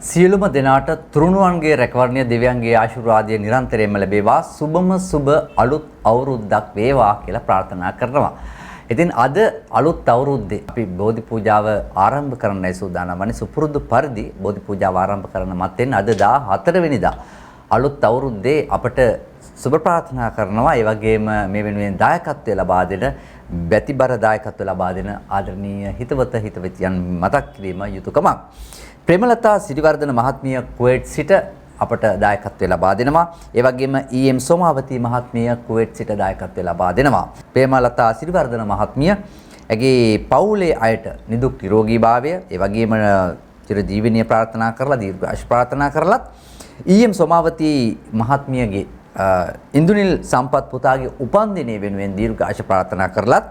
සියලුම දෙනාට තුරුණුවන්ගේ රැකවරණය දෙවියන්ගේ ආශිර්වාදය නිරන්තරයෙන්ම ලැබේවා. සුබම සුබ අලුත් අවුරුද්දක් වේවා කියලා ප්‍රාර්ථනා කරනවා. ඉතින් අද අලුත් අවුරුද්දේ අපි බෝධි පූජාව ආරම්භ කරන්නයි සූදානම් වන්නේ. සුපුරුදු පරිදි බෝධි පූජාව ආරම්භ කරන මත්තෙන් අද 14 වෙනිදා අලුත් අවුරුද්දේ අපට සුබ ප්‍රාර්ථනා කරනවා. ඒ වගේම මේ වෙනුවෙන් දායකත්වය ලබා දෙන බැතිබර දායකත්වය ලබා දෙන ආදරණීය හිතවත හිතවතියන් මතක් කිරීම යුතුයකමක්. ප්‍රේමලතා සිරිවර්ධන මහත්මිය කුවේට් සිට අපට දායකත්වය ලබා දෙනවා. ඒ වගේම ඊ.එම්. සෝමාවතී මහත්මිය කුවේට් සිට දායකත්වය ලබා දෙනවා. ප්‍රේමලතා සිරිවර්ධන මහත්මිය ඇගේ පවුලේ අයට නිදුක් නිරෝගීභාවය, ඒ වගේම චිරජීවනීය ප්‍රාර්ථනා කරලා දීර්ඝායුෂ ප්‍රාර්ථනා කරලත් ඊ.එම්. සෝමාවතී මහත්මියගේ ඉන්දුනිල් සම්පත් පුතාගේ උපන්දිනය වෙනුවෙන් දීර්ඝායුෂ ප්‍රාර්ථනා කරලත්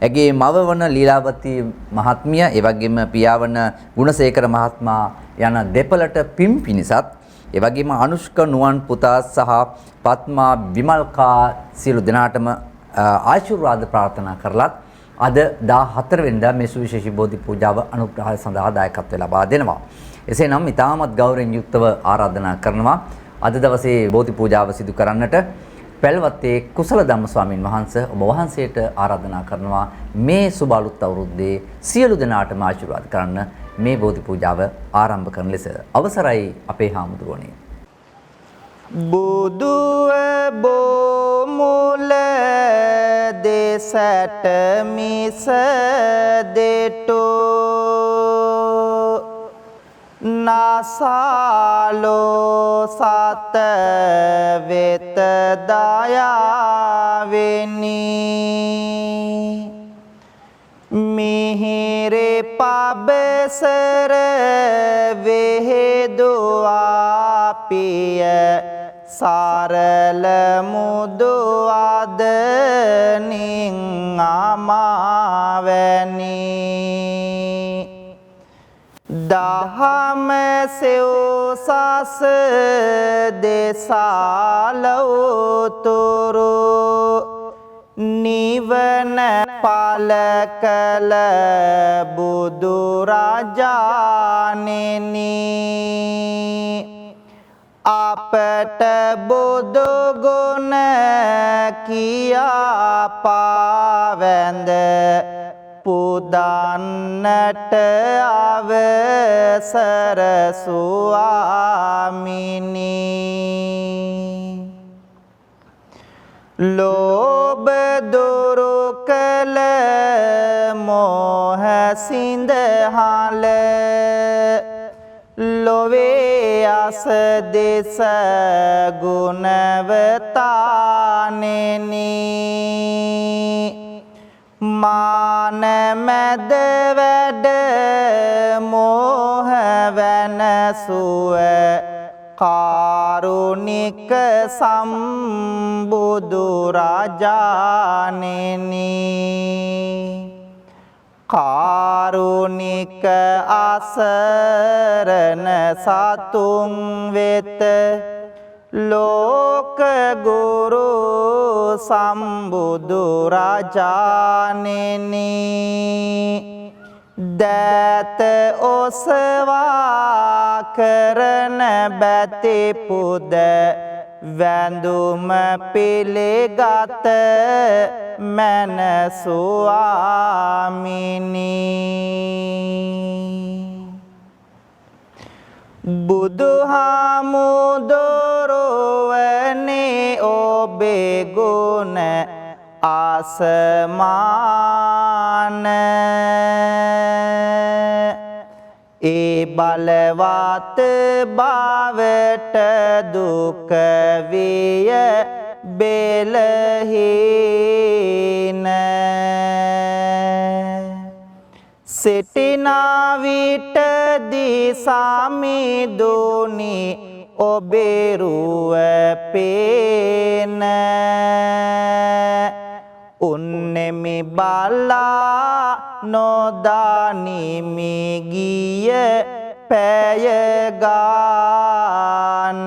ඇගේ මව වන ලීලාවතී මහත්මිය, ඒ වගේම පියා වන ගුණසේකර මහත්මයා යන දෙපළට පින් පිණිසත්, ඒ වගේම අනුෂ්ක නුවන් පුතා සහ පත්මා විමල්කා සියලු දෙනාටම ආශිර්වාද ප්‍රාර්ථනා කරලත් අද 14 වෙනිදා මේ සුවිශේෂී බෝධි පූජාව අනුග්‍රහය සඳහා දායකත්වය ලබා දෙනවා. එසේනම් ඉතාමත් ගෞරවයෙන් යුක්තව ආරාධනා කරනවා අද දවසේ බෝධි පූජාව සිදු කරන්නට පැල්වත්තේ කුසල ධම්ම ස්වාමින් වහන්සේ ඔබ වහන්සේට ආරාධනා කරනවා මේ සුබ අලුත් අවුරුද්දේ සියලු දෙනාටම ආශිර්වාද කරන්න මේ බෝධි පූජාව ආරම්භ කරන ලෙස අවසරයි අපේ හාමුදුරුවනේ. බුදුව බොමුල දෙසට මිස දෙටෝ නාසාලෝ සත වෙත දයාවෙනි මිහිරේ පබසර වේදුවා පිය සරල මුදු අදනින් අමාවැනි දහම සෙව්සස දෙසාලවතුරු නිවන පල කළ බුදුරජාණෙනි අපට බුදු ගුණ කියා පාවැඳ පුදන්නට අවසර ස්වාමිනි ලෝභ දුරු කළ මෝහ සිඳහල ලොවේ අස දෙස ගුණවතානෙනි මාන මැද වැඩ මෝහ වෙනසුව කාරුණික සම්බුදු රජාණෙනි කාරුණික අසරණ සතුන් වෙත ලෝක ගුරු සම්බුදු රජාණෙනි දත ඔසවා කරන බැති පුද වැඳුම පිළිගත මන ස්වාමිනි බුදුහාමුදුරුවනේ ඔබේ ගුණ ආසමාන ඒ බලවත් බවට දුක විය බෙලහීන සිටිනා විටදී සමිඳුනි ඔබේ රුව පේන උන්නෙමි බලා නොදානිමි ගිය පැය ගාන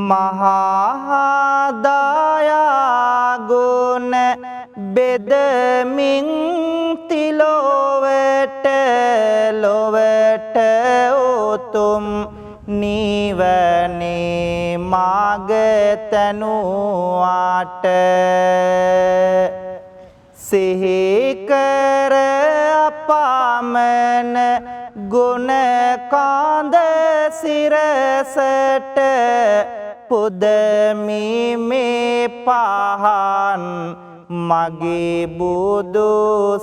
මහා දයා ගුණ බෙදමින් තිලොවට ලොවට උතුම් නිවනේ මාග තනුවාට සිහි කර අපමණ ගුණ කාඳ සිරසට පුදමි මේ පහන් මගේ බුදු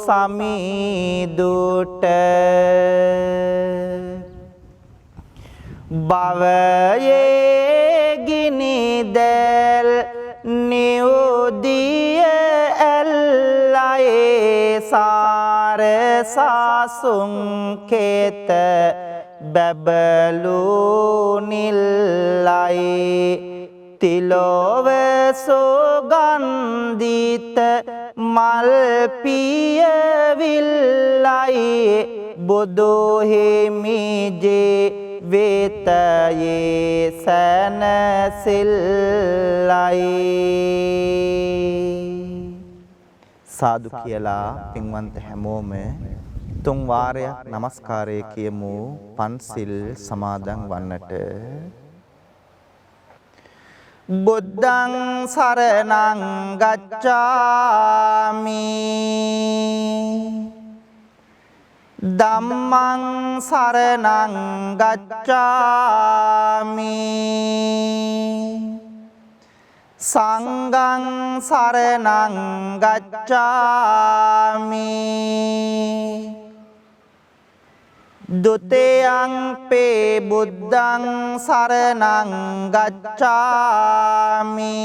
සමිදුට භවයේ ගිනි දැල් නියුදිය ඇල්ලයේ සාර සාසුන් කෙත බැබලු නිල්ලයි තිලොව සුගන්ධිත මල් පියවිල්ලයි බුදු හිමිජේ වෙතයේ සැනසෙල්ලයි. සාදු කියලා පින්වන්ත හැමෝම තුන් වාරයක් নমස්කාරය කියමු පන්සිල් සමාදන් වන්නට. බුද්ධං සරණං ගච්ඡාමි ධම්මං සරණං ගච්ඡාමි සංඝං සරණං ගච්ඡාමි ဒုတိယံ පේ බුද්ධං සරණං ගච්ඡාමි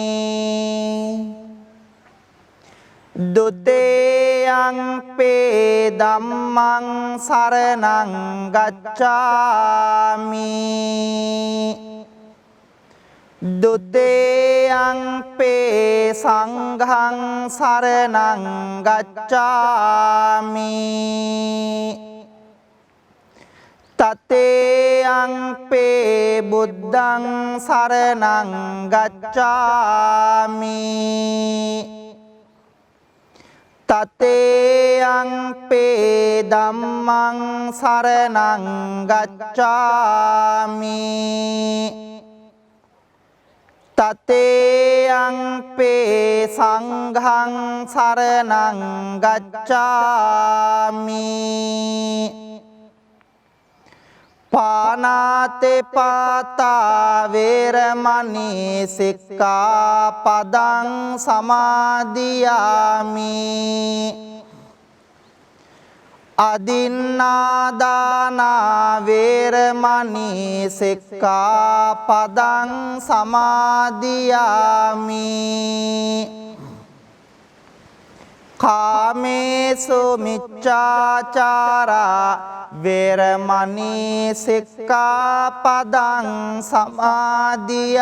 ဒုတိယံ පේ ධම්මං සරණං ගච්ඡාමි ဒုတိယံ පේ සංඝං සරණං ගච්ඡාමි තතේයං පේ බුද්ධං සරණං ගච්ඡාමි තතේයං පේ ධම්මං සරණං ගච්ඡාමි තතේයං පේ සංඝං සරණං ගච්ඡාමි පානාති පාතා වේරමණී සික්ඛාපදං සමාදියාමි අදින්නාදාන වේරමණී සික්ඛාපදං සමාදියාමි කාමේසු මිච්ඡාචාරා වේරමණී සික්ඛාපදං සමාදියාමි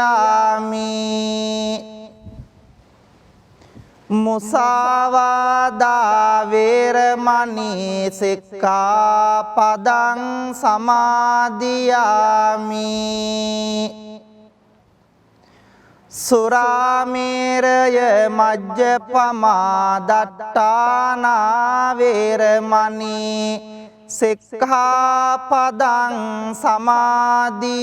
මුසාවාදා වේරමණී සික්ඛාපදං සමාදියාමි සුරාමේරය මජ්ජපමා දට්ඨානා වේරමණී සික්ඛාපදං සමාදියාමි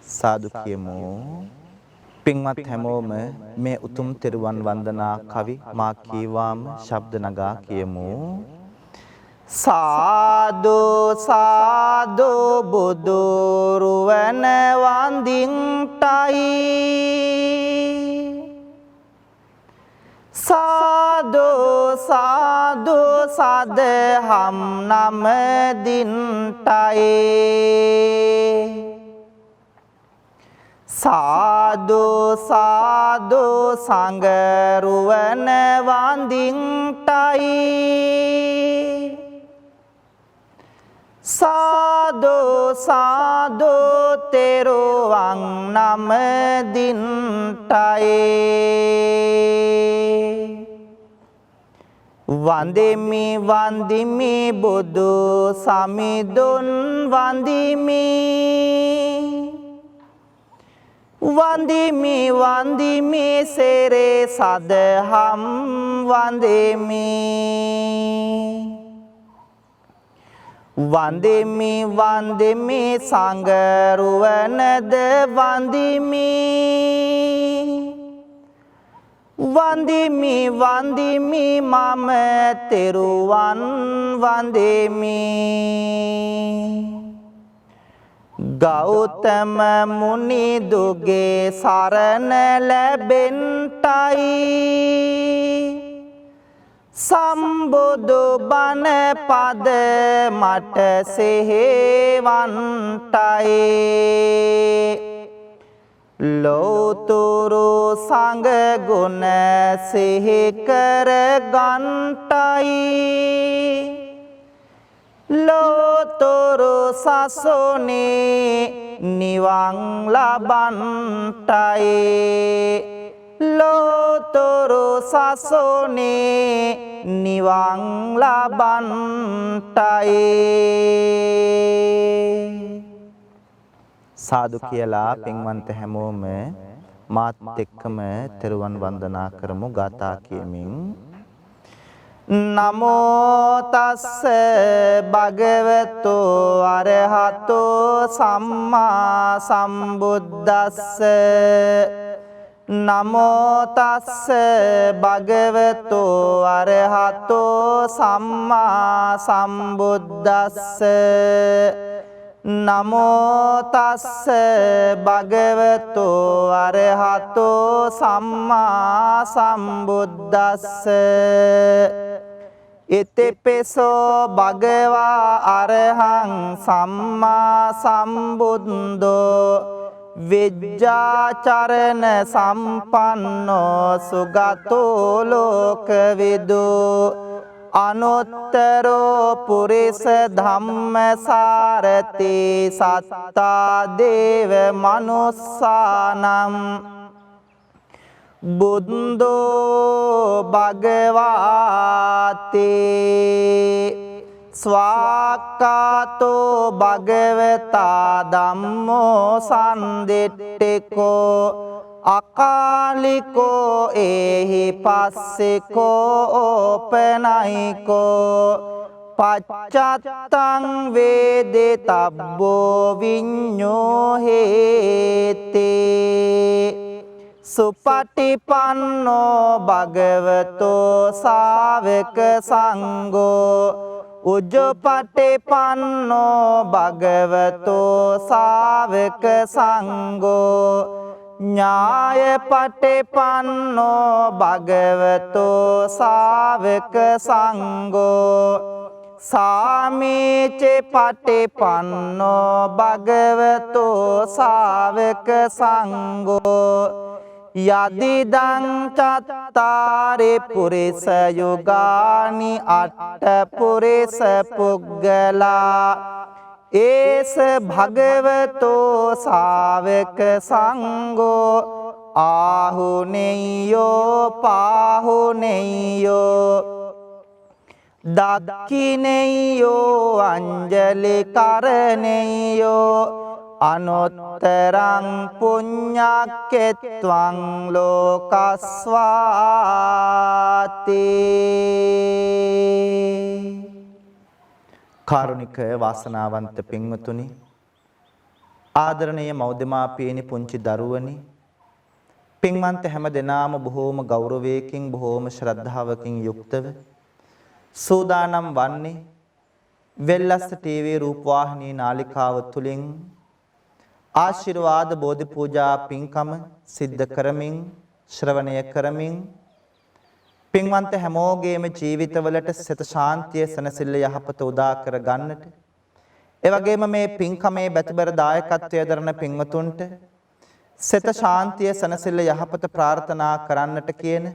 සාදු කියමු. පින්වත් හැමෝම මේ උතුම් තෙරුවන් වන්දනා කවි මා කීවාම ශබ්ද නගා කියමු. සාදු සාදු බුදු රුවන වන්දින්ටයි සාදු සාදු සදහම් නමදින්ටයි සාදු සාදු සංගරුවන වන්දින්ටයි සාදු සාදු තෙරුවන් නමදින්ටයි වන්දිමි වන්දිමි බුදු සමිඳුන් වන්දිමි වඳිමි වඳිමි සෙරේ සදහම් වඳිමි වඳිමි වඳිමි සංගරුවනද වඳිමි වඳිමි වඳිමි මම තෙරුවන් වඳිමි ගෞතම මුනිදුගේ සරණ ලැබෙන්ටයි සම්බුදු බණ පද මට සෙහෙවන්ටයි ලෝතුරු සංඝ ගුණ සිහි කර ගන්ටයි ලෝතුරු සසුනේ නිවන් ලබන්ටයි ලෝතුරු සසුනේ නිවන් ලබන්ටයි සාදු කියලා පින්වන්ත හැමෝම මාත් එක්කම තෙරුවන් වන්දනා කරමු ගාථා කියමින් නමෝ තස්ස භගවතු අරහතෝ සම්මා සම්බුද්දස්ස නමෝ තස්ස භගවතු අරහතෝ සම්මා සම්බුද්දස්ස නමෝ තස්ස භගවතු අරහතෝ සම්මා සම්බුද්දස්ස ඉතිපිසෝ භගවා අරහං සම්මා සම්බුද්දෝ විජ්ජාචරණ සම්පන්නෝ සුගතෝ ලෝකවිදු අනුත්තරෝ පුරිස ධම්මසාරති සත්තා දේව මනුස්සානම් බුද්ධෝ භගවාති ස්වාක්ඛාතෝ භගවතා ධම්මෝ සම්දිට්ඨිකෝ අකාලිකෝ ඒහි පස්සිකෝ ඕපනයිකෝ පච්චත්තං වේදිතබ්බෝ විඤ්ඤෝ හේති සුපටිපන්නෝ භගවතෝ ශාවක සංඝෝ උජ්ජපටිපන්නෝ භගවතෝ ශාවක සංඝෝ ඥායපටිපන්නෝ භගවතෝ ශාවක සංඝෝ සාමීච පටිපන්නෝ භගවතෝ ශාවක සංඝෝ යදිදං චත්තාරි පුරිස යුගානි අට්ඨ පුරිස පුග්ගලා ඒස භගවතෝ ශාවක සංඝෝ ආහුනේයෝ පාහුනේයෝ දක්ඛිනේයෝ අංජලි කරණේයෝ අනුත්තරං පුඤ්ඤක්කෙත්වං ලෝකස්වාති කාරුණික වාසනාවන්ත පින්වතුනි ආදරණීය මව්දෙමාපියනි පුංචි දරුවනි පින්වන්ත හැම දෙනාම බොහෝම ගෞරවයකින් බොහෝම ශ්‍රද්ධාවකින් යුක්තව සූදානම් වන්නේ වෙල්ලස්ස ටීවී රූපවාහිනී නාලිකාව තුලින් ආශිර්වාද බෝධි පූජා පින්කම සිද්ධ කරමින් ශ්‍රවණය කරමින් පින්වන්ත හැමෝගේම ජීවිතවලට සිත ශාන්තිය සනසිල්ල යහපත උදා කර ගන්නට ඒ වගේම මේ පින්කමේ බැතිබර දායකත්වයේ දරන පින්වතුන්ට සිත ශාන්තිය සනසිල්ල යහපත ප්‍රාර්ථනා කරන්නට කියන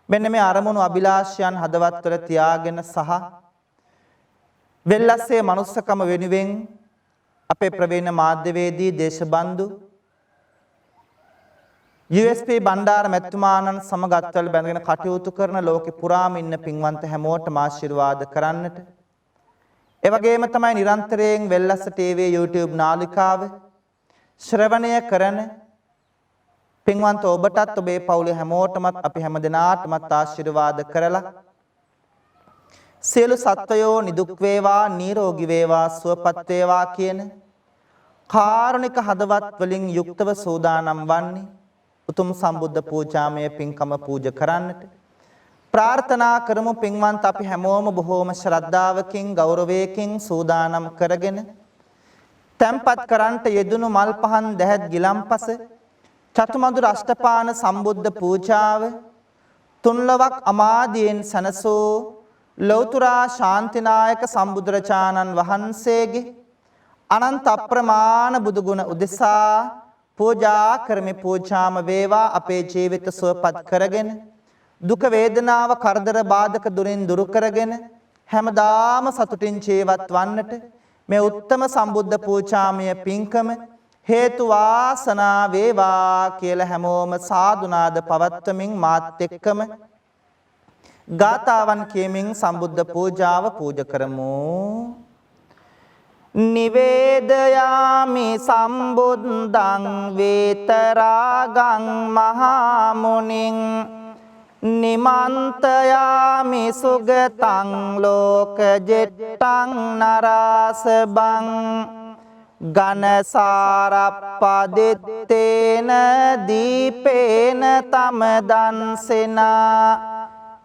මෙන්න මේ අරමුණු අභිලාෂයන් හදවත්වල තියාගෙන සහ වෙල්ලස්සේ මනුස්සකම වෙනුවෙන් අපේ ප්‍රවීණ මාධ්‍යවේදී දේශබන්දු USP බණ්ඩාර මැතිතුමාණන් සමග අත්වල බැඳගෙන කටයුතු කරන ලෝකෙ පුරාම ඉන්න පින්වන්ත හැමෝටම ආශිර්වාද කරන්නට ඒ වගේම තමයි නිරන්තරයෙන් වෙල්ලස්ස TV YouTube නාලිකාව ශ්‍රවණය කරන පින්වන්ත ඔබටත් ඔබේ පවුලේ හැමෝටමත් අපි හැමදෙනාටමත් ආශිර්වාද කරලා සියලු සත්වයෝ නිදුක් වේවා නිරෝගී වේවා සුවපත් වේවා කියන කාරුණික හදවත් වලින් යුක්තව සූදානම් වන්නේ උතුම් සම්බුද්ධ පූජාමය පින්කම පූජ කරන්නට ප්‍රාර්ථනා කරමු. පින්වන්ත අපි හැමෝම බොහෝම ශ්‍රද්ධාවකින් ගෞරවයකින් සූදානම් කරගෙන තැන්පත් කරන්ට යෙදුණු මල් පහන් දැහැත් ගිලම්පස චතුමදුර අෂ්ටපාන සම්බුද්ධ පූජාව තුන්ලවක් අමාදියෙන් සනසූ ලෞතුරා ශාන්තිනායක සම්බුදුරජාණන් වහන්සේගේ අනන්ත අප්‍රමාණ බුදු ගුණ උදෙසා පූජා කරමි. පූජාම වේවා අපේ ජීවිත සුවපත් කරගෙන දුක වේදනාව කරදර බාධක දුරින් දුරු කරගෙන හැමදාම සතුටින් ජීවත් වන්නට මේ උත්තම සම්බුද්ධ පූජාමය පින්කම හේතු වාසනා වේවා කියලා හැමෝම සාදුනාද පවත්වමින් මාත් එක්කම ගාතාවන් කියමින් සම්බුද්ධ පූජාව පූජ කරමු. නිවේදයාමි සම්බුද්ධං වේතරාගං මහා මුනිං නිමන්තයාමි සුගතං ලෝකජෙට්ටං නරාසබං ඝනසාරප්පදිත්තේන දීපේන තමදන්සෙනා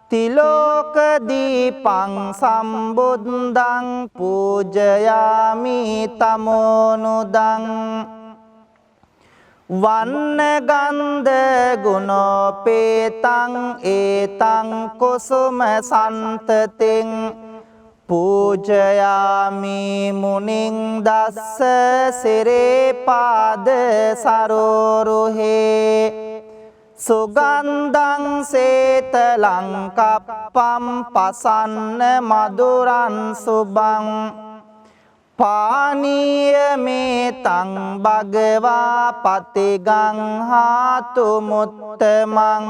තිලෝක දීපං සම්බුද්ධං පූජයාමි තමෝනුදං වන්න ගන්ධ ගුණෝපේතං ඒතං කුසුම සන්තතින් පූජයාමි මුනිං දස්ස සිරේපාද සරෝරුහේ සුගන්ධං සේතලං කප්පම් පසන්න මధుරං සුබං පානීයමේතං භගවා පතිගං හාතු මුත්තමං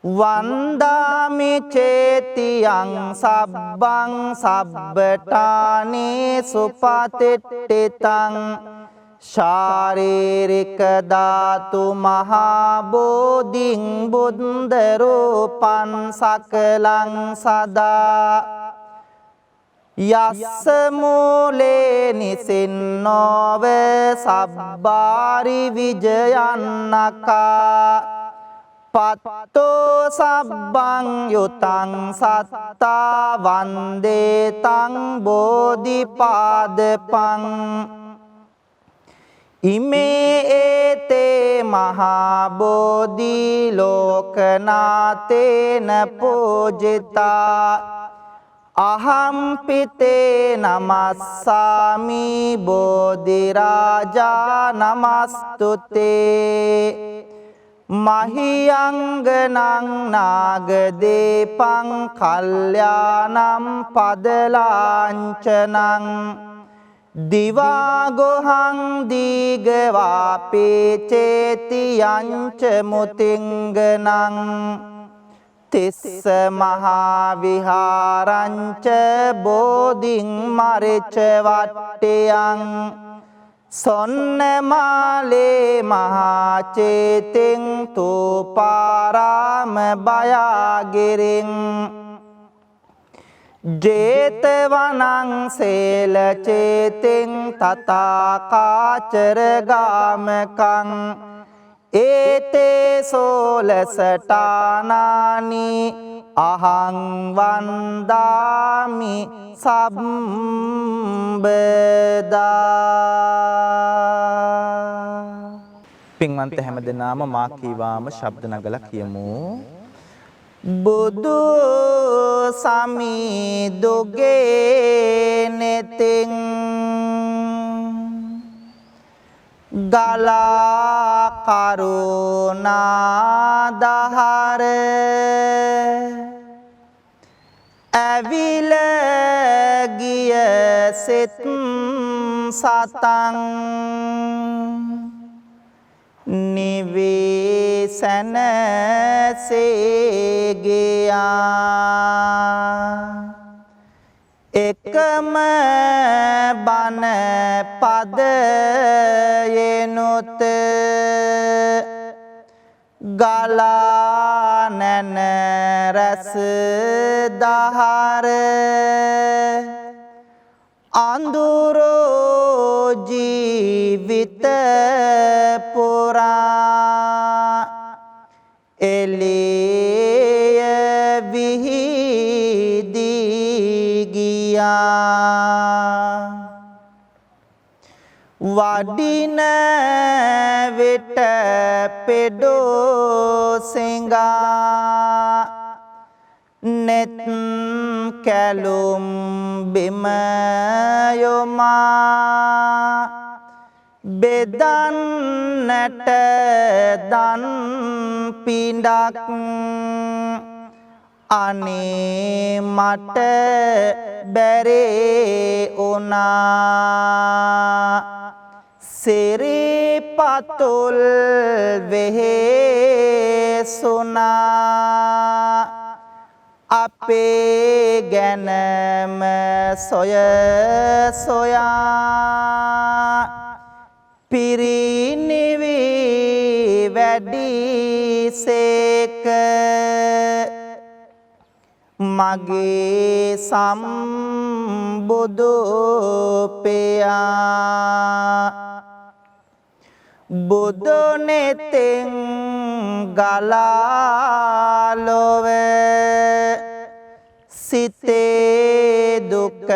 වන්දාමි චේතියං සබ්බං සබ්බටානේ සුපතිට්ඨිතං ශාරීරික ධාතු මහා බෝධිං බුද්ධ රූපං සකලං සදා යස්ස මූලේ නිසින්නෝව සබ්බාරි විජයන්නකා පත්තෝ සබ්බං යුතං සත්තා වන්දේතං බෝධිපාදපං ඉමේ ඒතේ මහා බෝධි ලෝකනාතේන පූජිතා අහම්පිතේ නමස්සාමි බෝධි රාජා නමස්තුතේ මහියංගනං නාගදීපං කල්යාණං පදලාංචනං දිවාගොහං දීගවාපේ චේතියංච මුතිංගනං තිස්ස මහා විහාරංච බෝධින් මරිච වට්ටයං සොන්නමාලේ මහා චේතින් තූපාරාම බයාගිරින් ජේතවනං සේල චේතින් තථාකාචර ගාමකං ඒතේ සෝලසටානානි අහං වන්දාමි සම්බදා. පින්වන්ත හැමදෙනාම මා කීවාම ශබ්ද නගලා කියමු. බුදු සමිදුගේ නෙතින් ගලා කරුණාදහර ඇවිල ගිය සිත් සතං නිවේසන සේගයා එකම බණ පදයෙනුත ගලා නැන රැස් දහර අඳුරෝ ජීවිත පුරා එළිය විහිදී ගියා වඩින විට පෙඩෝ සිඟා නෙත් කැලුම් බිම යොමා බෙදන්නට දන් පිඬක් අනේ මට බැරේ උනා සිරිපතුල් වෙහෙසුනා අපේ ගැනම සොය සොයා පිරිනිවි වැඩිසේක මගේ සම්බුදු පියා බුදු නෙතෙන් ගලා ලොවේ සිතේ දුක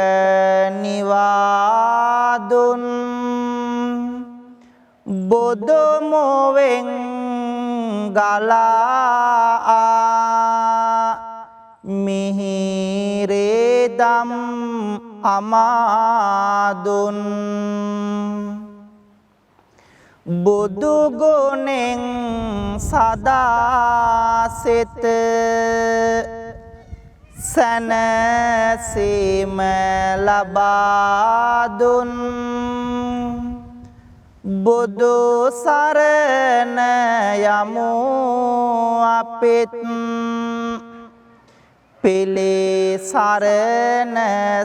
නිවාදුන් බුදු මොවෙන් ගලා මිහිරේ දම් අමාදුන් බුදු ගුණෙන් සදා සිත සැනසීම ලබා දුන් බුදු සරණ යමු අපිත් පිළි සරණ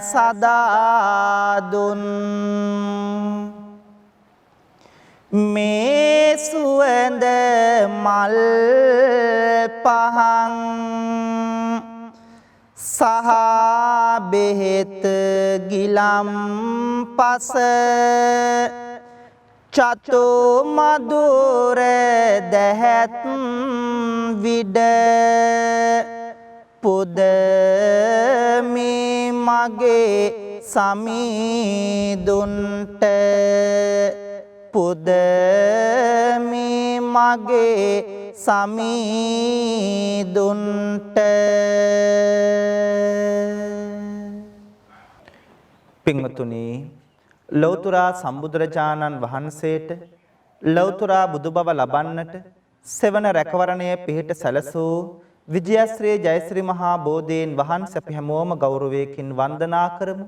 සදා දුන් මේ සුවඳ මල් පහන් සහ බෙහෙත් ගිලම් පස චතු මధుර දැහැත් විඩ පුදමි මගේ සමීදුන්ට පුදමි මගේ සමීදුන්ට පින්වතුනි ලෞතර සම්බුදුරජාණන් වහන්සේට ලෞතර බුදු බව ලබන්නට සෙවන රැකවරණය පිහිට සැලසූ විජයශ්‍රී ජයශ්‍රී මහා බෝධීන් වහන්සේ අපි හැමෝම ගෞරවයෙන් වන්දනා කරමු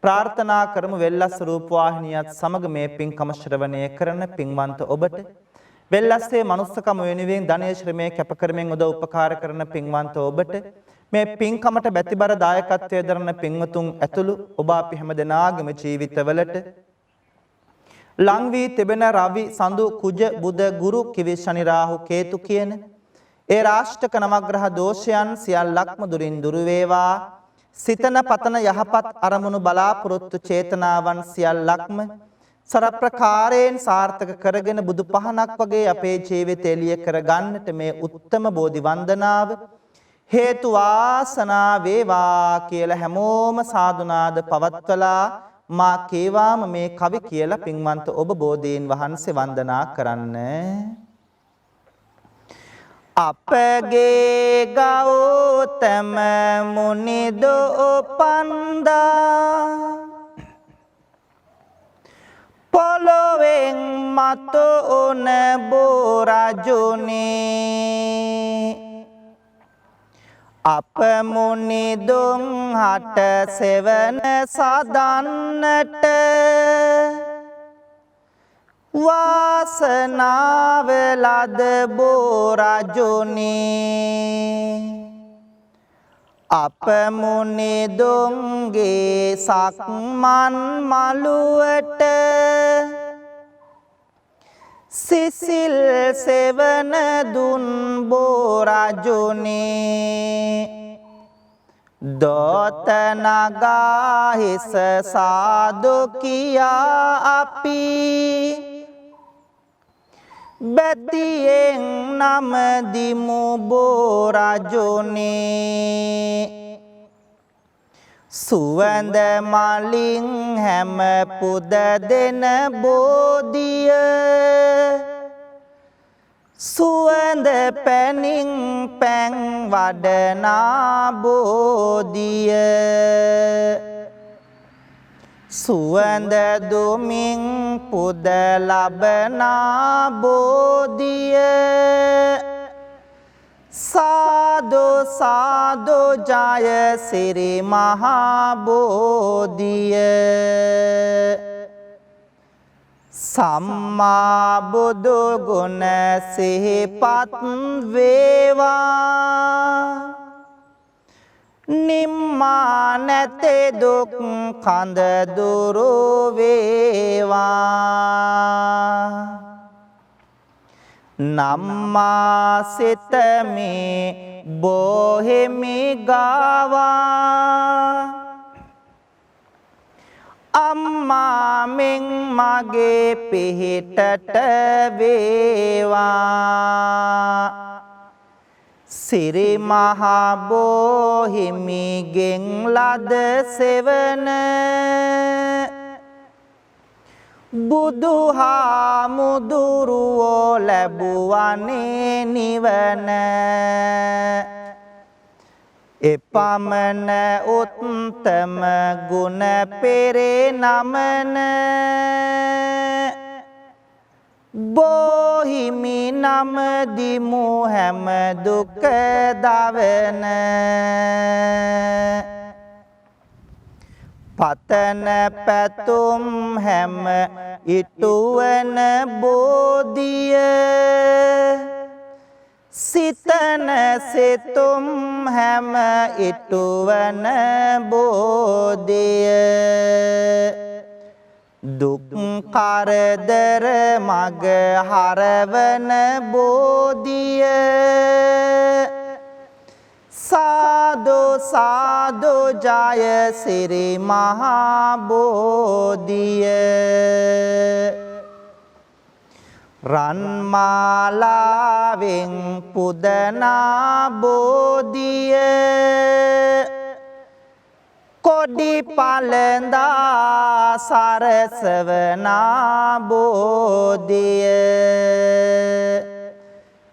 ප්‍රාර්ථනා කරමු වෙල්ලස් රූප වාහිනියත් සමග මේ පින්කම ශ්‍රවණය කරන පින්වන්ත ඔබට වෙල්ලස්සේ මනුස්සකම වෙනුවෙන් ධනය ශ්‍රමයේ කැප කරමින් උදව් උපකාර කරන පින්වන්ත ඔබට මේ පින්කමට බැතිබර දායකත්වයේ දරන පින්වතුන් ඇතුළු ඔබ අපි හැම දෙනාගේම ජීවිතවලට ලං වී තිබෙන රවි සඳු කුජ බුද ගුරු කිවි ශනි රාහු කේතු කියන ඒ රාෂ්ටක නවග්‍රහ දෝෂයන් සියල්ලක්ම දුරින් දුරු වේවා සිතන පතන යහපත් අරමුණු බලාපොරොත්තු චේතනාවන් සියල්ලක්ම සරප්‍රකාරයෙන් සාර්ථක කරගෙන බුදු පහනක් වගේ අපේ ජීවිතය එළිය කර ගන්නට මේ උත්තම බෝධි වන්දනාව හේතු වාසනා වේවා කියලා හැමෝම සාදුනාද පවත්වලා මා කේවාම මේ කවි කියලා පින්වන්ත ඔබ බෝධීන් වහන්සේ වන්දනා කරන්න. අපගේ ගෞතම මුනිදෝ පන්දා පොළොවෙන් මතු උන බෝරජුනේ අප මුනිදුන් හට සෙවන සදන්නට වාසනාව ලද බෝරජුනේ අප මුනිදුන්ගේ සක්මන් මළුවට සිසිල් සෙවන දුන් බෝරජුනේ දෝත නගා හිස සාදු කියා අපි බැතියෙන් නම දිමු බෝරජුනේ සුවඳ මලින් හැම පුද දෙන බෝධිය සුවඳ පැනින් පැන් වඩනා බෝධිය සුවඳ දුමින් පුද ලබනා බෝධිය සාදු සාදු ජය සිරි මහා බෝධිය සම්මා බුදු ගුණ සිහිපත් වේවා නිම්මා නැතේ දුක් කඳ දුරු වේවා නම්මා සිතමේ බොහෙමි ගාවා අම්මා මෙන් මගේ පිහිටට වේවා සිරි මහා බෝහිමිගෙන් ලද සෙවන බුදුහාමුදුරුවෝ ලැබුවනේ නිවන එපමණ උත්තම ගුණ පෙරේ නමන බෝහිමි නම දිමු හැම දුක දවන පතන පැතුම් හැම ඉටුවන බෝධිය සිතන සිතුම් හැම ඉටුවන බෝධිය දුක් කරදර මග හරවන බෝධිය සාදු සාදු ජය සිරි මහා බෝධිය රන්මාලාවෙන් පුදනා බෝධිය කොඩි පළඳා සරසවනා බෝධිය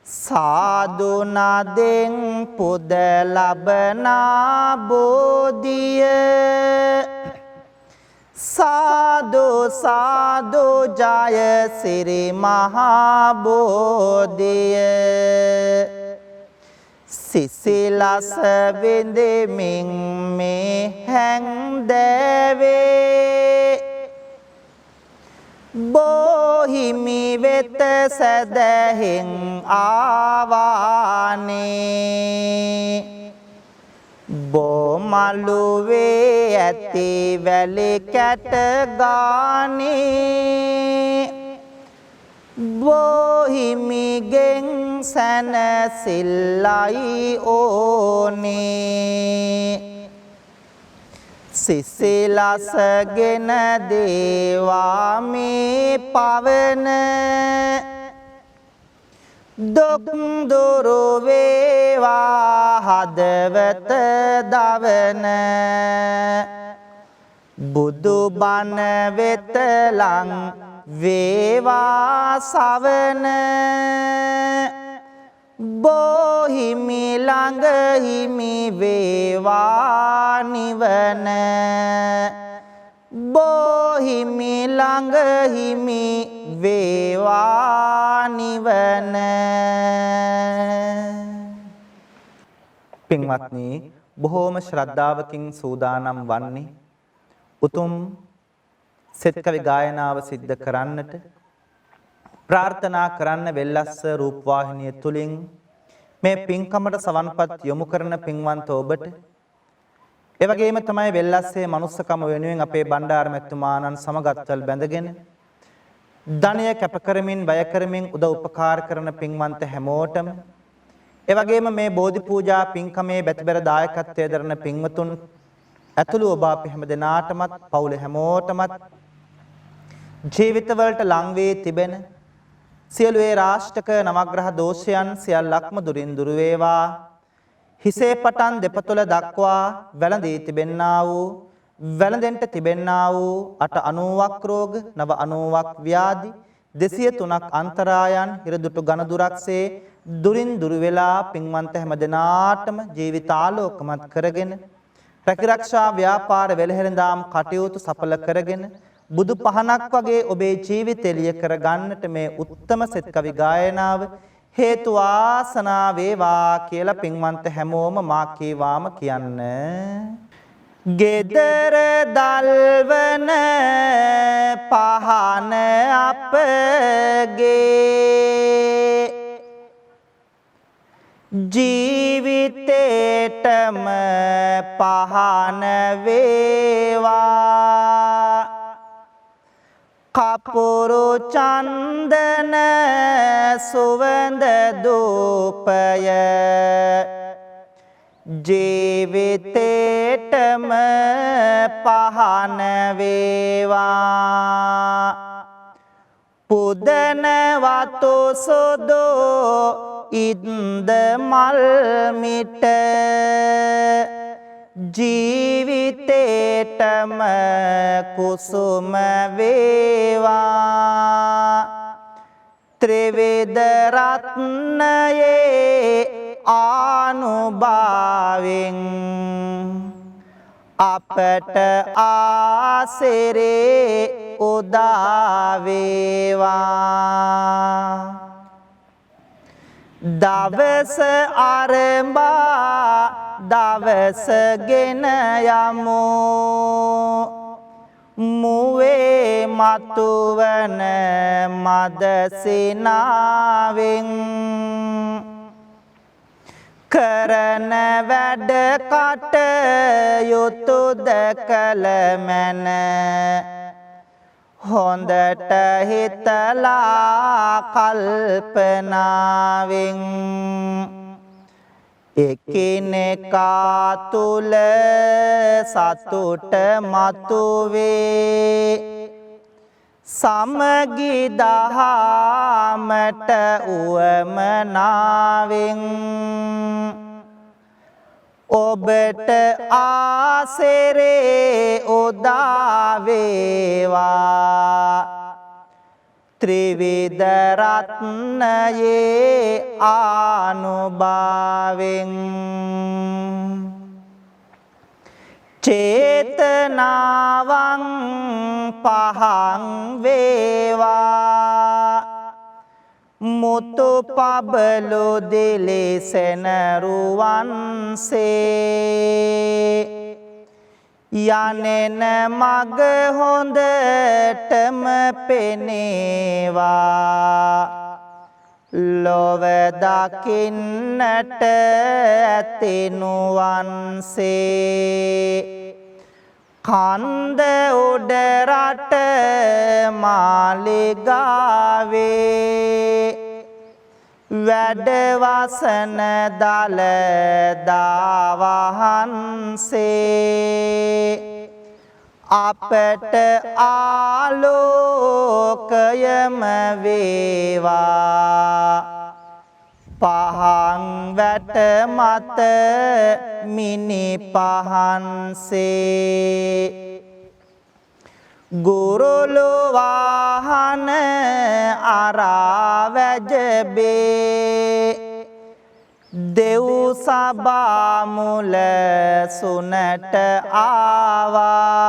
සාදු නදෙන් පුද ලබනා බෝධිය සාදු සාදු ජය සිරි මහා බෝධිය සිසිලස විඳෙමින් මේ හැන්දෑවේ බෝහිමි වෙත සැදැහෙන් ආවානේ බෝමළුවේ ඇති වැලි කැට ගානේ බෝහිමිගෙන් සැනසිල්ලයි ඕනේ සිසිලසගෙන දේවා මේ පවන දුක් දුරු වේවා හදවත දවන බුදු බණ වෙත ලං වේවා සවන බෝහිමි ළඟ හිමි වේවා නිවන බෝහිමි ළඟ හිමි වේවා නිවන පින්වත්නි බොහෝම ශ්‍රද්ධාවකින් සූදානම් වන්නේ උතුම් සෙත් කවි ගායනාව සිද්ධ කරන්නට ප්‍රාර්ථනා කරන්න වෙල්ලස්ස රූපවාහිනිය තුලින් මේ පින්කමට සවන්පත් යොමු කරන පින්වන්ත ඔබට ඒ වගේම තමයි වෙල්ලස්සේ මනුස්සකම වෙනුවෙන් අපේ බණ්ඩාර මැතිතුමාණන් සමගත්වල් බැඳගෙන ධනය කැප කරමින් වැය කරමින් උදව් උපකාර කරන පින්වන්ත හැමෝටම ඒ වගේම මේ බෝධි පූජා පින්කමේ බැතිබර දායකත්වයේ දරන පින්වතුන් ඇතුළු ඔබ අපි හැම දෙනාටමත් පවුලේ හැමෝටමත් ජීවිතවලට ලං වී තිබෙන සියලු ඒ රාෂ්ටක නවග්‍රහ දෝෂයන් සියල්ලක්ම දුරින් දුර වේවා. හිසේ පටන් දෙපතුල දක්වා වැළඳී තිබෙන්නා වූ වැළඳෙන්ට තිබෙන්නා වූ 890ක් රෝග 990ක් ව්‍යාධි 203ක් අන්තරායන් හිරදුටු ඝනදුරක්සේ දුරින් දුර වෙලා පින්වන්ත හැම දෙනාටම ජීවිතාලෝකමත් කරගෙන රැකිරක්ෂා ව්‍යාපාර වෙළහෙළඳාම් කටයුතු සඵල කරගෙන බුදු පහනක් වගේ ඔබේ ජීවිතය එළිය කර ගන්නට මේ උත්තම සෙත් කවි ගායනාව හේතු වාසනා වේවා කියලා පින්වන්ත හැමෝම මා කීවාම කියන්න. ගෙදර දල්වන පහන අපගේ ජීවිතේටම පහන වේවා. කපුරු චන්දන සුවඳ දූපය ජීවිතේටම පහන වේවා. පුදන වතු සුදු ඉන්ද මල් මිට ජීවිතේටම කුසුම වේවා. ත්‍රිවිධ රත්නයේ ආනුභාවෙන් අපට ආසිරේ උදා වේවා. දවස ආරම්භා දවස ගෙන යමු මුවේ මතුවන මදසිනාවෙන් කරන වැඩ කටයුතු දැකල මැන හොඳට හිතලා කල්පනාවෙන් එකිනෙකා තුල සතුට මතුවේ සමගි දහමට උවමනාවෙන් ඔබට ආසිරේ උදා වේවා. ත්‍රිවිධ රත්නයේ ආනුභාවෙන් චේතනාවං පහං වේවා. මුතු පබලු දිලිසෙන රුවන්සේ යනෙන මග හොඳටම පෙනේවා. ලොව දකින්නට ඇතිනුවන්සේ කන්ද උඩ රට මාලිගාවේ වැඩවසන දළදා වහන්සේ අපට ආලෝකයම වේවා. පහන් වැට මත මිනි පහන්සේ ගුරුළු වාහන අරා වැජබේ දෙව් සභා මුල සුනට ආවා.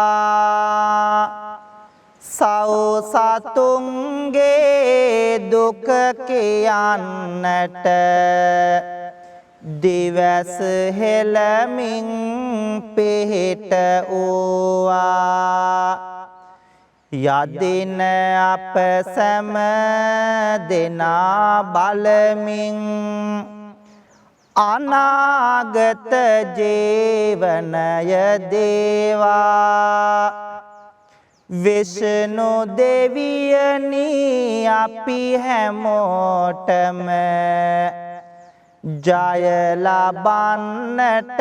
සතුන්ගේ දුක කියන්නට දිවස හෙළමින් පිහිට වූවා. යදින අප සැම දෙනා බලමින් අනාගත ජීවනය දේවා. විෂ්ණු දෙවියනි අපි හැමෝටම ජය ලබන්නට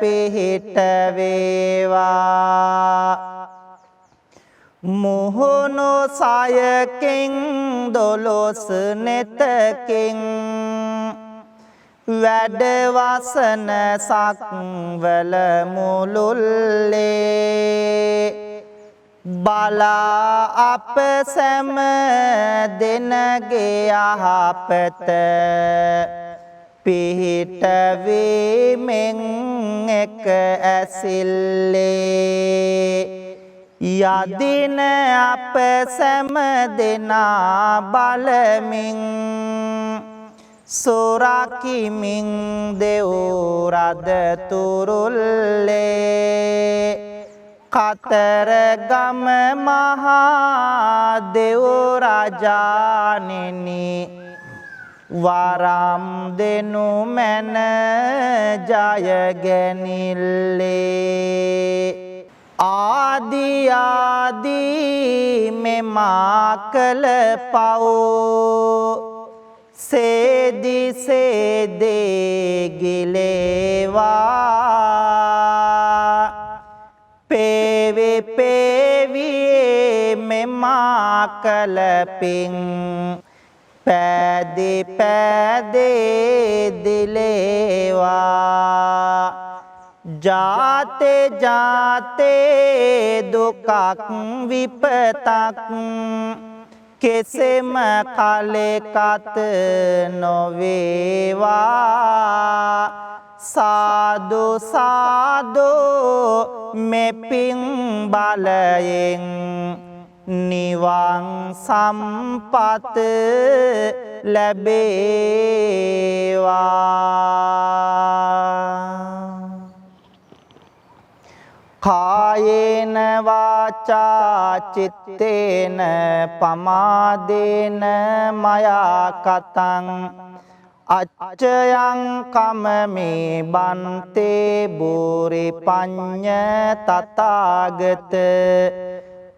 පිහිට වේවා. මුහුණු සයකින් දොළොස් නෙතකින් වැඩවසන සක්වල මුළුල්ලේ බලා අප සැම දෙනගේ යහපත පිහිට වීමෙන් එක ඇසිල්ලේ යදින අප සැම දෙනා බලමින් සොරකිමින් දෙව් රද තුරුල්ලේ කතරගම මහා දෙව් රජාණෙනි වරම් දෙනු මැන ජයගැනිල්ලේ ආදී මෙමා කළ පව් සේදි සේදේ ගිලේවා පේවි පේවියේ මෙමා කළ පින් පෑදි පෑදේ දිලේවා ජාතේ ජාතේ දුකක් විපතක් කෙසෙම කලෙකත් නොවේවා සාදු සාදු මෙපින් බලයෙන් නිවන් සම්පත ලැබේවා. කායේන වාචා චිත්තේන පමාදේන මයා කතං අච්චයං කමමේ බන්තේ බෝරි පඤ්ඤ තථාගත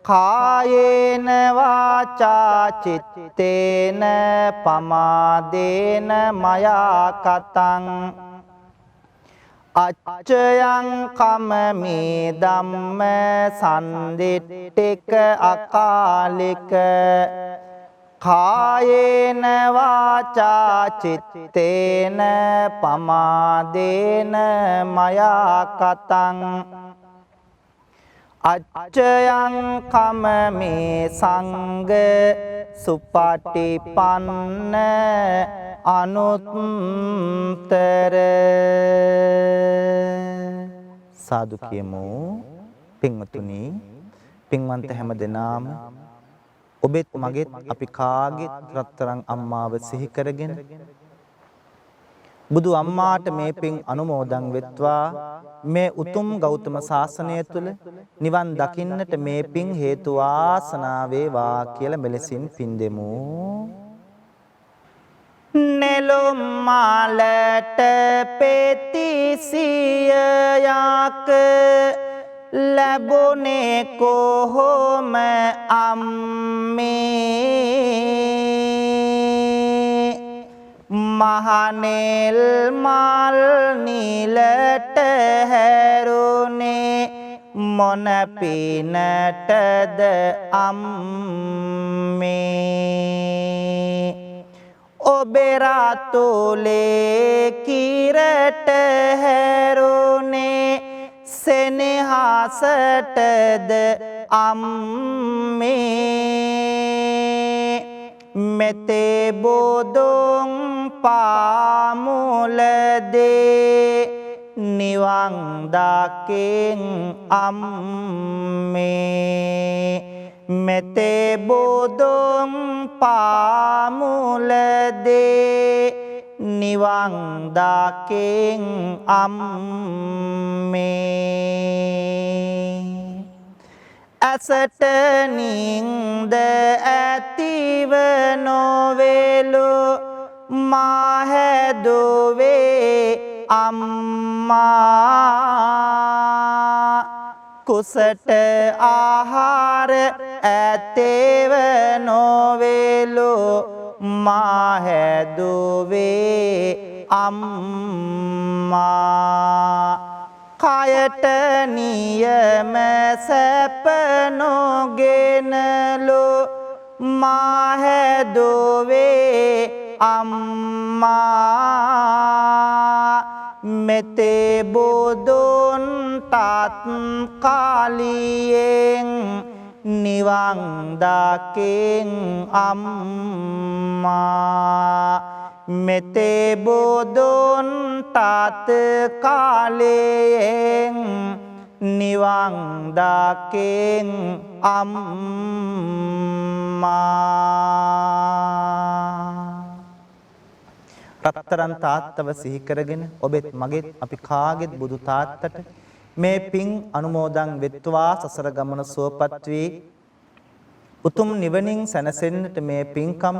කායේන වාචා චිත්තේන පමාදේන මයා කතං අච්චයං කමමේ ධම්ම සම්දිට්ඨික අකාලික කායේන වාචා චිත්තේන පමාදේන මයා කතං අච්චයං කමමේ සංඝ සුපටිපන්න අනුත්තර සාදු කියමු. පින්වතුනි, පින්වන්ත හැම දෙනාම ඔබෙත් මගෙත් අපි කාගෙත් රත්තරන් අම්මාව සිහි කරගෙන බුදු අම්මාට මේ පින් අනුමෝදන් වෙත්වා. මේ උතුම් ගෞතම සාසනය තුල නිවන් දකින්නට මේ පින් හේතු වාසනා වේවා කියලා මෙලෙසින් පින් දෙමු. නෙළුම් මාලට පෙතිසියක් ලැබුණේ කොහොම අම්මේ මහනෙල් මල් නිලට හැරුණේ මොන පිනටද අම්මේ ඔබේ රාතුලේ කිරට හැරුණේ සෙනෙහසටද අම්මේ මෙතේ බෝදුන් පාමුලදේ නිවන් දකින් අම්මේ මෙතේ බෝදුන් පාමුලදේ නිවන් දකින් අම්මේ ඇසට නින්ද ඇතිව නොවේලු මා හැදුවේ අම්මා කුසට ආහාර ඇතේව නොවේලු මා හැදුවේ අම්මා කයට නියම සැප නොගෙනලු මා හැදුවේ අම්මා මෙතේ බුදුන් tat කාලියෙන් නිවන් දකින් අම්මා මෙතේ බුදුන් tat කාලියෙන් නිවන් දකින් අම්මා රත්තරන් තාත්තව සිහි කරගෙන ඔබෙත් මගෙත් අපි කාගෙත් බුදු තාත්තට මේ පින් අනුමෝදන් වෙත්වා සසර ගමන සුවපත් වී උතුම් නිවනින් සැනසෙන්නට මේ පින්කම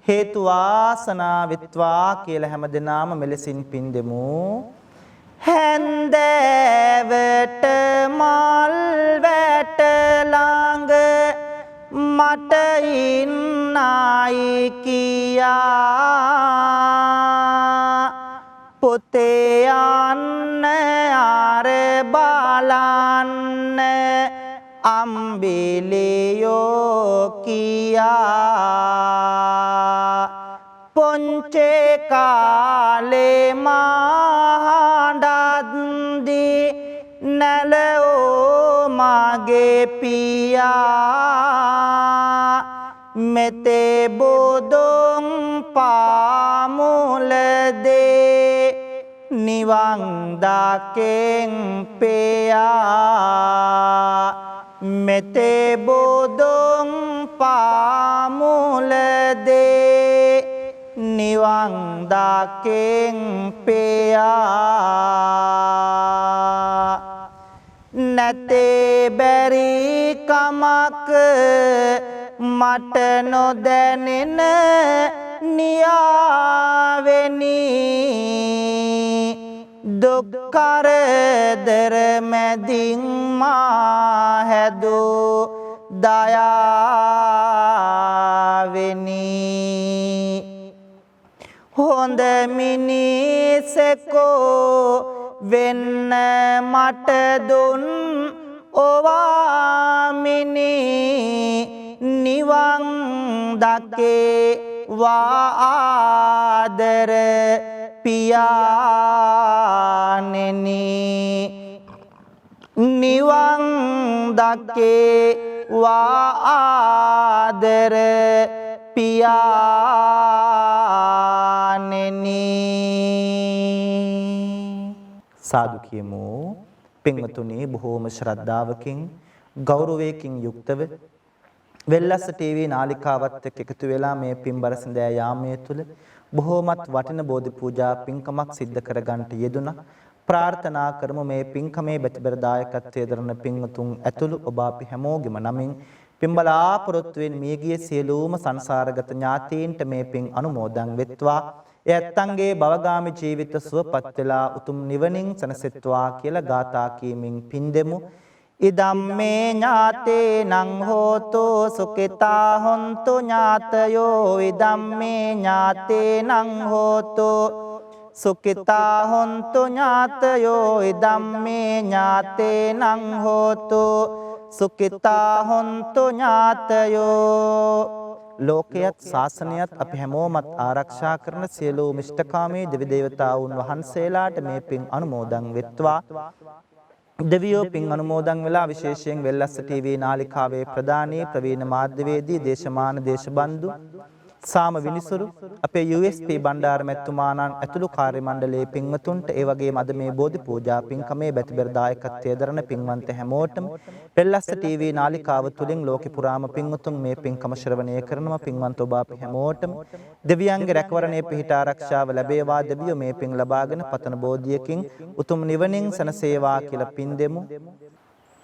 හේතු වාසනා වෙත්වා කියලා හැමදෙනාම මෙලෙසින් පින් දෙමු. හැන්දෑවට මල් වැට ළඟ මට ඉන්නයි කියා පොතේ යන්න ආර බලන්න අම්බිලියෝ කියා පොන්චේ කාලේ මහඬද්දි නැලෝ මගේ පියා මෙතේ බුදුන් පාමුලදේ නිවන් දකින් පෙයා මෙතේ බුදුන් පාමුලදේ නිවන් දකින් පෙයා නැතේ බැරි කමක් මට නොදැනෙන නියාවෙනි දුක් කරදර මැදින් මා හැදූ දයාවෙනි හොඳ මිනිසෙකෝ වෙන්න මට දුන් ඔවාමිනි නිවන් දකේ වාදර පියාණෙනි නිවන් දකේ වාදර පියාණෙනි සාදු කියමු. පින්වතුනි බොහෝම ශ්‍රද්ධාවකින් ගෞරවයකින් යුක්තව වෙල්ලස්ස ටීවී නාලිකාවත් එක්ක එකතු වෙලා මේ පින්බර සඳෑ යාමයේ තුල බොහෝමත් වටින බෝධි පූජා පින්කමක් සිද්ධ කරගන්නට යෙදුණා. ප්‍රාර්ථනා කරමු මේ පින්කමේ බැතිබර දායකත්වයේ දරන පින්වතුන් ඇතුළු ඔබ අපි හැමෝගෙම නමින් පින්බලාපොරොත්තුවෙන් මියගිය සියලුම සංසාරගත ඥාතීන්ට මේ පින් අනුමෝදන් වෙත්වා. එයත්න්ගේ භවගාමී ජීවිත සුවපත් වෙලා උතුම් නිවනින් සැනසෙත්වා කියලා ගාථා කීමින් පින් දෙමු. ඉදම්මේ ඥාතේනං හෝතු සුඛිතා හොන්තු ඥාතයෝ ඉදම්මේ ඥාතේනං හෝතු සුඛිතා හොන්තු ඥාතයෝ ඉදම්මේ ඥාතේනං හෝතු සුඛිතා හොන්තු ඥාතයෝ ලෝකයත් ශාසනයත් අපි හැමෝමත් ආරක්ෂා කරන සියලු මිෂ්ඨකාමී දෙවි දේවතාවුන් වහන්සේලාට මේ පින් අනුමෝදන් වෙත්වා. දෙවියෝ පින් අනුමෝදන් වෙලා විශේෂයෙන් වෙල්ලස්ස ටීවී නාලිකාවේ ප්‍රධානී ප්‍රවීණ මාධ්‍යවේදී දේශමාන දේශබන්දු සාම විනිසුරු අපේ USP බණ්ඩාර මැතිතුමාණන් ඇතුළු කාර්ය මණ්ඩලයේ පින්වතුන්ට ඒ වගේම අද මේ බෝධි පූජා පින්කමේ බැතිබර දායකත්වයේ දරන පින්වන්ත හැමෝටම වෙල්ලස්ස ටීවී නාලිකාව තුලින් ලෝකෙ පුරාම පින්වතුන් මේ පින්කම ශ්‍රවණය කරනවා. පින්වන්ත ඔබ අපි හැමෝටම දෙවියන්ගේ රැකවරණය පිහිට ආරක්ෂාව ලැබේවා. දෙවියෝ මේ පින් ලබාගෙන පතන බෝධියකින් උතුම් නිවනින් සැනසේවා කියලා පින් දෙමු.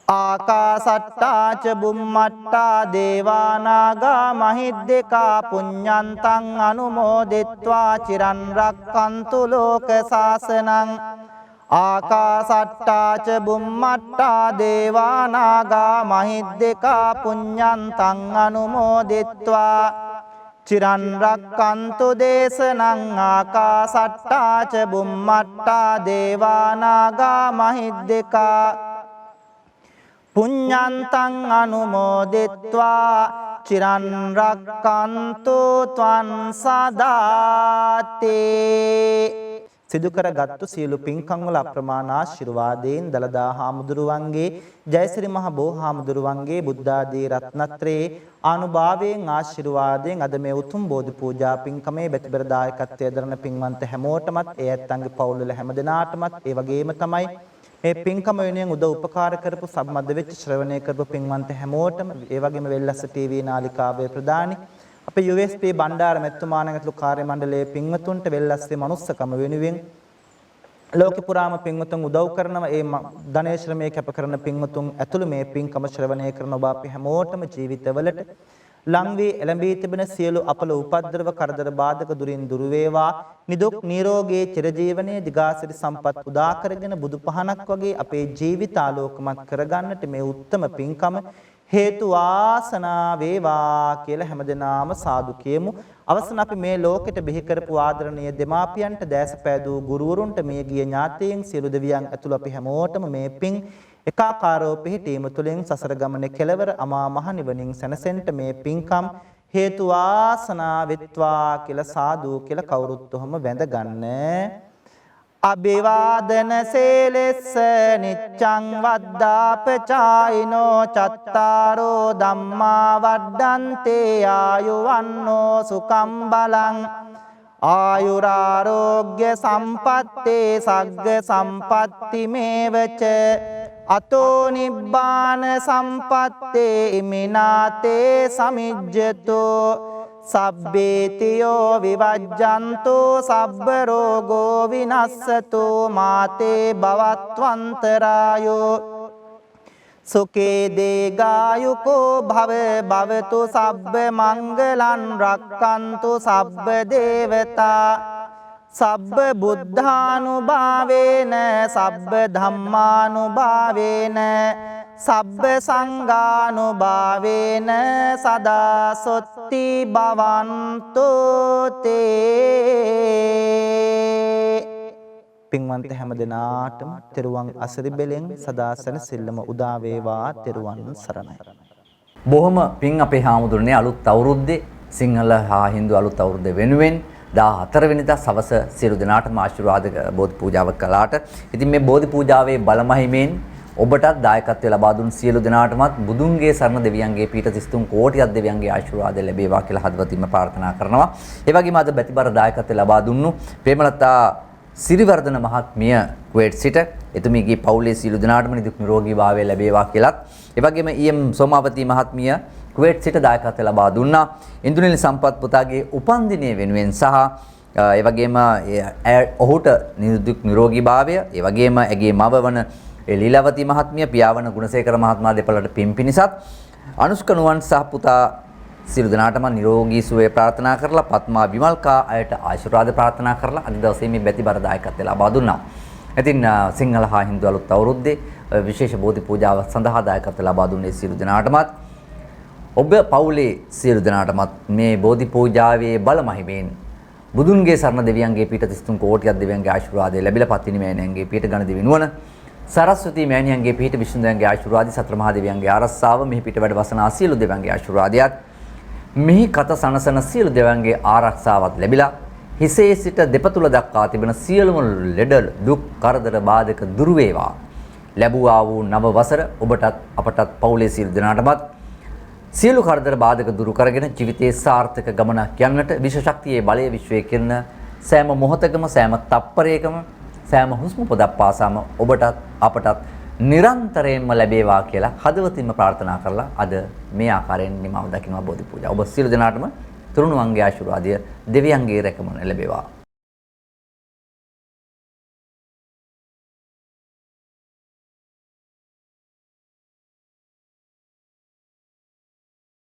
ආකාසට්ටා ච බුම්මට්ටා දේවා නාග මහිද්దికා පුඤ්ඤන්තං අනුමෝදිත්වා චිරන් රක්칸තු ලෝක සාසනං ආකාසට්ටා ච බුම්මට්ටා දේවා නාග මහිද්దికා පුඤ්ඤන්තං අනුමෝදිත්වා චිරන් රක්칸තු දේශනං ආකාසට්ටා ච බුම්මට්ටා දේවා නාග මහිද්దికා පුඤ්ඤන්තං අනුමෝදිත්වා චිරන් රක්칸තු ත්වං සදාති. සිදු කරගත්තු සියලු පින්කම් වල අප්‍රමාණ ආශිර්වාදයෙන් දලදා හාමුදුරුවන්ගේ ජයසිරි මහ බෝ හාමුදුරුවන්ගේ බුද්ධ ආදී රත්නත්‍රයේ ආනුභාවයෙන් ආශිර්වාදයෙන් අද මේ උතුම් බෝධි පූජා පින්කමේ බෙතබර දායකත්වයේ දරන පින්වන්ත හැමෝටමත් ඒ ඇත්තන්ගේ පවුල් වල හැම දෙනාටමත් ඒ වගේම තමයි මේ පින්කම වෙනුවෙන් උදව් උපකාර කරපු සම්බන්ධ වෙච්ච ශ්‍රවණය කරපු පින්වන්ත හැමෝටම ඒ වගේම වෙල්ලස්ස ටීවී නාලිකාවේ ප්‍රදානි අපේ USP බණ්ඩාර මෙතුමාණන්ගේතුළු කාර්ය මණ්ඩලයේ පින්වතුන්ට වෙල්ලස්සේ මනුස්සකම වෙනුවෙන් ලෝක පුරාම පින්වතුන් උදව් කරනවා. ඒ ධනේ ශ්‍රමයේ කැප කරන පින්වතුන් ඇතුළු මේ පින්කම ශ්‍රවණය කරන ඔබ අපි හැමෝටම ජීවිතවලට ලං වී එළඹී තිබෙන සියලු අපල උපද්‍රව කරදර බාධක දුරින් දුර වේවා. නිදුක් නිරෝගී චිරජීවනයේ දිගාසිරි සම්පත් උදා කරගෙන බුදු පහනක් වගේ අපේ ජීවිත ආලෝකමත් කරගන්නට මේ උත්තම පින්කම හේතු වාසනා වේවා කියලා හැමදෙනාම සාදු කියමු. අවසන් අපි මේ ලෝකෙට බිහි කරපු ආදරණීය දෙමාපියන්ට දැසපෑදූ ගුරුවරුන්ට මේ ගිය ඥාතීන් සියලු දෙවියන් ඇතුළු අපි හැමෝටම මේ පින් එකාකාරව පිහිටීම තුළින් සසර ගමනේ කෙලවර අමා මහ නිවනින් සැනසෙන්න මේ පින්කම් හේතු වාසනා වෙත්වා කියලා සාදු කියලා කවුරුත් ඔහම වැඳ ගන්න. අභිවාදන සීලස්ස නිච්ඡං වද්දාපචායිනෝ චත්තාරෝ ධම්මා වඩ්ඩන්තේ ආයුවන්නෝ සුකම් බලං ආයුරාරෝග්‍ය සම්පත්තේ සග්ග සම්පatti මේවච අතෝ නිබ්බාන සම්පත්තේ ඉමිනාතේ සමිජ්ජතෝ සබ්බේතියෝ විවජ්ජන්තෝ සබ්බ රෝගෝ විනස්සතෝ මාතේ භවත්වන්තරායෝ සුකේ දේගායුකෝ භව භවතු සබ්බ මංගලං රක්칸තු සබ්බ දේවතා සබ්බ බුද්ධානුභාවේන සබ්බ ධම්මානුභාවේන සබ්බ සංඝානුභාවේන සදා සොත්ති භවන්තු තේ. පින්වන්ත හැම දිනාටම තෙරුවන් අසරි බෙලෙන් සදා සැනසෙල්ලම උදා වේවා. තෙරුවන් සරණයි. බොහොම පින් අපේ හාමුදුරනේ අලුත් අවුරුද්දේ සිංහල හා හින්දු අලුත් අවුරුද්ද වෙනුවෙන් 14 වෙනිදා සවස සියලු දෙනාටම ආශිර්වාද බෝධි පූජාවක් කළාට. ඉතින් මේ බෝධි පූජාවේ බලමහිමෙන් ඔබටත් දායකත්වය ලබා දුන් සියලු දෙනාටමත් බුදුන්ගේ සරණ දෙවියන්ගේ පීඨ 33 කෝටියක් දෙවියන්ගේ ආශිර්වාද ලැබේවා කියලා හදවතින්ම ප්‍රාර්ථනා කරනවා. ඒ වගේම අද බැතිබර දායකත්වය ලබා දුන්නු ප්‍රේමලතා සිරිවර්ධන මහත්මිය කුවේට් සිට එතුමියගේ පවුලේ සියලු දෙනාටම නිදුක් නිරෝගී භාවය ලැබේවා කියලාත් ඒ වගේම ඊ.එම්. සෝමාවතී මහත්මිය කුවේට් සිට දායකත්වය ලබා දුන්නා. ඉන්දුනිල් සම්පත් පුතාගේ උපන්දිනය වෙනුවෙන් සහ ඒ වගේම ඔහුට නිදුක් නිරෝගී භාවය ඒ වගේම ඇගේ මව වන ලීලාවතී මහත්මිය පියාවන ගුණසේකර මහත්මයා දෙපළට පින් පිණිසත් අනුෂ්ක නුවන් සහ පුතා සියලු දෙනාටම නිරෝගී සුවය ප්‍රාර්ථනා කරලා පත්මා විමල්කා අයට ආශිර්වාද ප්‍රාර්ථනා කරලා අද දවසේ මේ බැතිබර දායකත්වය ලබා දුන්නා. ඉතින් සිංහල හා හින්දු අලුත් අවුරුද්දේ විශේෂ බෝධි පූජාව සඳහා දායකත්වය ලබා දුන්නේ සියලු දෙනාටමත් ඔබ පවුලේ සියලු දෙනාටමත් මේ බෝධි පූජාවේ බලමහිමෙන් බුදුන්ගේ සරණ දෙවියන්ගේ පීඨ 33 කෝටියක් දෙවියන්ගේ ආශිර්වාදය ලැබිලා පත්තිනි මෑණියන්ගේ පීඨ ගණ දෙවි නුවණ සරස්වතී මෑණියන්ගේ පීඨ විසුණුදයන්ගේ ආශිර්වාදي සතර මහා දෙවියන්ගේ ආරස්සාව මෙහි පිට වැඩ වසනා සියලු දෙවියන්ගේ ආශිර්වාදයත් මෙහි කත සනසන සියලු දෙවියන්ගේ ආරක්ෂාවත් ලැබිලා හිසේ සිට දෙපතුල දක්වා තිබෙන සියලුම ලෙඩ දුක් කරදර බාධක දුරු වේවා. ලැබුවා වූ නව වසර ඔබටත් අපටත් පවුලේ සියලු දෙනාටමත් සියලු කරදර බාධක දුරු කරගෙන ජීවිතයේ සාර්ථක ගමනක් යන්නට විශ්ව ශක්තියේ බලය විශ්වයේ කිරණ සෑම මොහොතකම සෑම තප්පරයකම සෑම හුස්ම පොදක් පාසාම ඔබටත් අපටත් නිරන්තරයෙන්ම ලැබේවා කියලා හදවතින්ම ප්‍රාර්ථනා කරලා අද මේ ආකාරයෙන් නිමව දකින්න බෝධි පූජා. ඔබ සියලු දෙනාටම තුරුණුවන්ගේ ආශිර්වාදය දෙවියන්ගේ රැකමන ලැබේවා.